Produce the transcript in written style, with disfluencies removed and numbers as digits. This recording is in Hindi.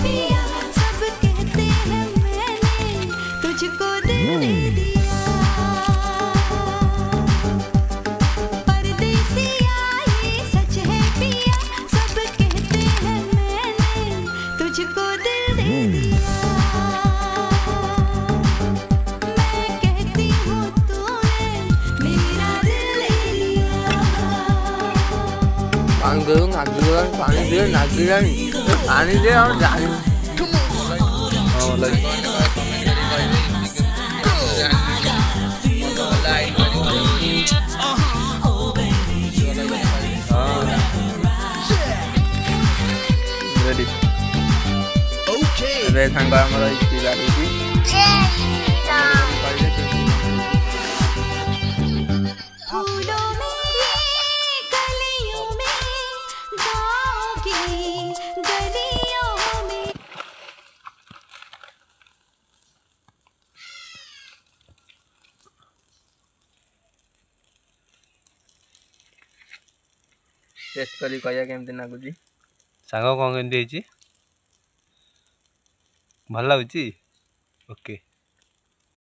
पिया सब कहते हैं मैंने तुझको दिल दे दिया। परदेसिया ये सच है पिया सब कहते हैं मैंने तुझको दिल दे दिया। मैं कहती हूँ तूने मेरा दिल ले लिया। 방금 나그랑 방금 나그랑 아니래 아니 ready okay ଏବେ ସାଙ୍ଗ ଆମର ଇତି ଲାଗୁଛି फूलों में कलियों में गाँव की गलियों में। ଟେଷ୍ଟ କରି କହିବା କେମିତି ଲାଗୁଛି ସାଙ୍ଗ କ'ଣ କେମିତି ହେଇଛି? ଭଲ ଲାଗୁଛି? ଓକେ।